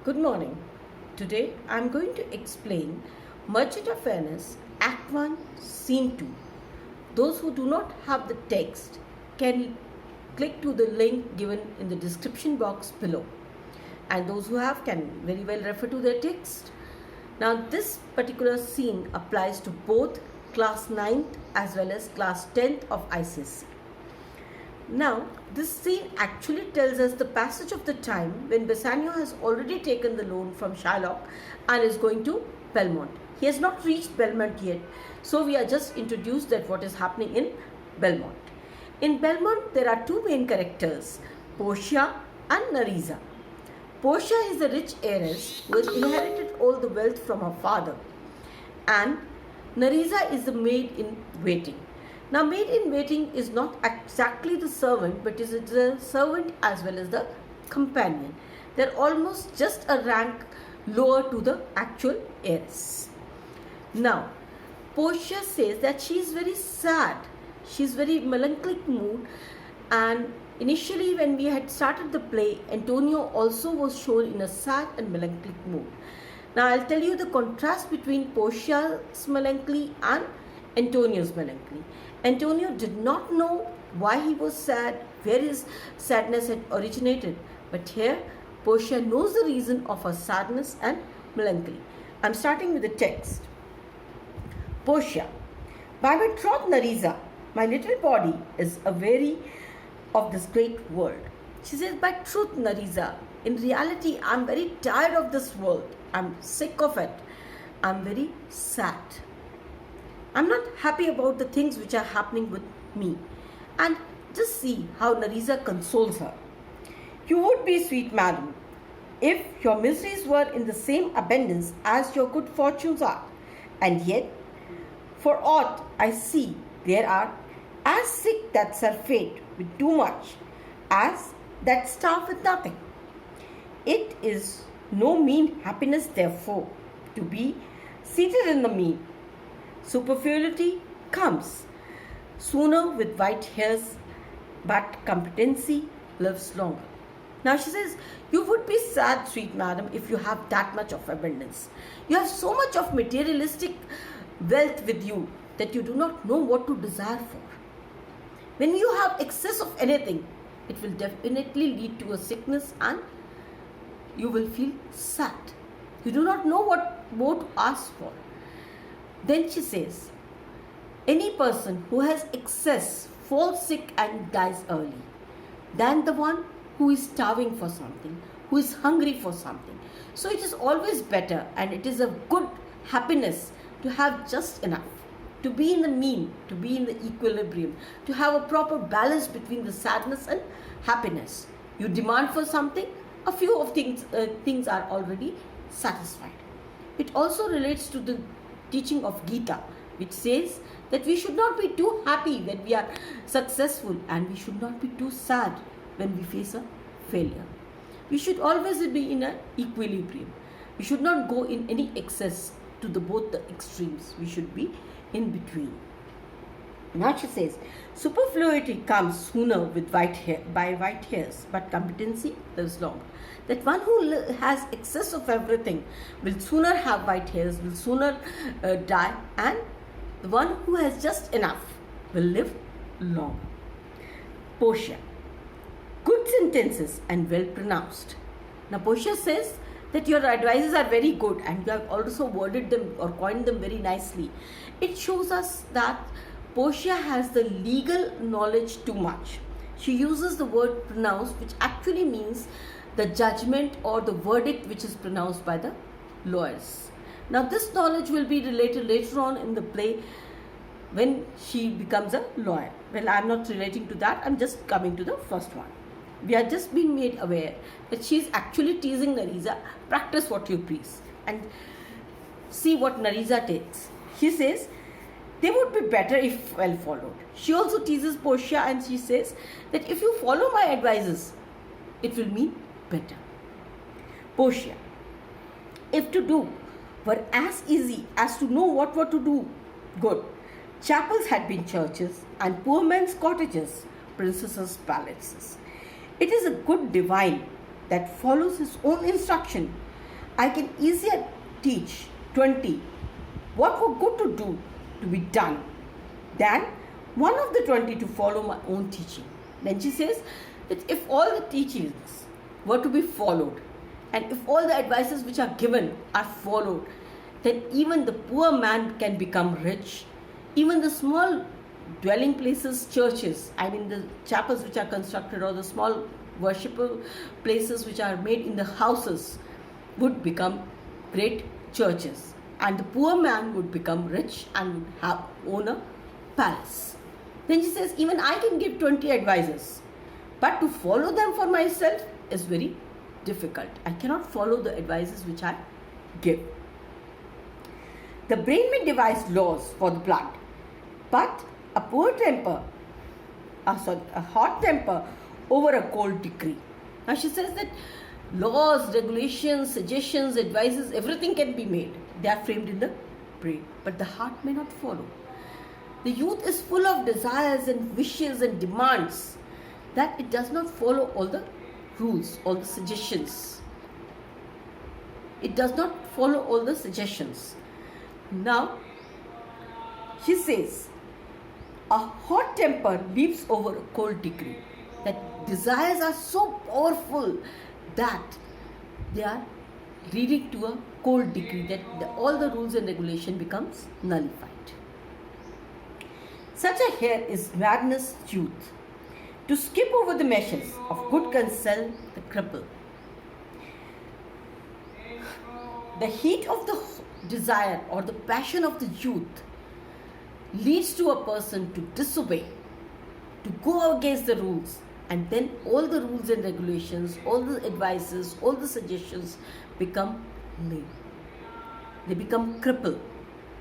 Good morning. Today I am going to explain Merchant of Venice, Act 1, Scene 2. Those who do not have the text can click to the link given in the description box below, and those who have can very well refer to their text. Now this particular scene applies to both class 9th as well as class 10th of ICSE. Now, this scene actually tells us the passage of the time when Bassanio has already taken the loan from Shylock and is going to Belmont. He has not reached Belmont yet, so we are just introduced that what is happening in Belmont. In Belmont, there are two main characters, Portia and Nerissa. Portia is the rich heiress who has inherited all the wealth from her father, and Nerissa is the maid in waiting. Now, maid in waiting is not exactly the servant, but is the servant as well as the companion. They're almost just a rank lower to the actual heiress. Now, Portia says that she is very sad. She is very melancholic mood, and initially when we had started the play, Antonio also was shown in a sad and melancholic mood. Now, I'll tell you the contrast between Portia's melancholy and Antonio's melancholy. Antonio did not know why he was sad, where his sadness had originated. But here, Portia knows the reason of her sadness and melancholy. I'm starting with the text. Portia, by my troth Nerissa, my little body is aweary of this great world. She says, by truth Nerissa, in reality, I'm very tired of this world. I'm sick of it. I'm very sad. I'm not happy about the things which are happening with me. And just see how Nerissa consoles her. You would be, sweet madam, if your miseries were in the same abundance as your good fortunes are. And yet, for aught I see, there are as sick that surfeit with too much, as that starve with nothing. It is no mean happiness, therefore, to be seated in the mean. Superfluity comes sooner with white hairs, but competency lives longer. Now she says, you would be sad, sweet madam, if you have that much of abundance. You have so much of materialistic wealth with you that you do not know what to desire for. When you have excess of anything, it will definitely lead to a sickness and you will feel sad. You do not know what more to ask for. Then she says, any person who has excess falls sick and dies early than the one who is starving for something, who is hungry for something. So it is always better, and it is a good happiness to have just enough, to be in the mean, to be in the equilibrium, to have a proper balance between the sadness and happiness. You demand for something, a few of things are already satisfied. It also relates to the teaching of Gita, which says that we should not be too happy when we are successful, and we should not be too sad when we face a failure. We should always be in an equilibrium. We should not go in any excess to both the extremes. We should be in between. Now she says, superfluity comes sooner with white hairs, but competency lives longer. That one who has excess of everything will sooner have white hairs, will sooner die, and the one who has just enough will live longer. Portia, good sentences and well pronounced. Now Portia says that your advices are very good and you have also worded them or coined them very nicely. It shows us that Portia has the legal knowledge too much. She uses the word pronounced, which actually means the judgment or the verdict which is pronounced by the lawyers. Now this knowledge will be related later on in the play when she becomes a lawyer. Well, I am not relating to that, I am just coming to the first one. We are just being made aware that she is actually teasing Nerissa. Practice what you preach and see what Nerissa takes. She says, they would be better if well followed. She also teases Portia and she says that if you follow my advices, it will mean better. Portia, if to do were as easy as to know what to do, good. Chapels had been churches and poor men's cottages, princesses' palaces. It is a good divine that follows his own instruction I can easier teach 20 what were good to do to be done than one of the 20 to follow my own teaching. Then she says that if all the teachings were to be followed and if all the advices which are given are followed, then even the poor man can become rich. Even the small dwelling places, churches, I mean the chapels which are constructed or the small worshipful places which are made in the houses would become great churches. And the poor man would become rich and would own a palace. Then she says, even I can give 20 advices, but to follow them for myself is very difficult. I cannot follow the advices which I give. The brain may devise laws for the blood, but a hot temper over a cold decree. Now she says that laws, regulations, suggestions, advices, everything can be made. They are framed in the brain, but the heart may not follow. The youth is full of desires and wishes and demands that it does not follow all the rules, all the suggestions. It does not follow all the suggestions. Now, she says, a hot temper leaps over a cold decree. That desires are so powerful that they are leading to a cold decree, that all the rules and regulation becomes nullified. Such a hair is madness youth. To skip over the meshes of good counsel the cripple. The heat of the desire or the passion of the youth leads to a person to disobey, to go against the rules, and then all the rules and regulations, all the advices, all the suggestions become lame. They become crippled.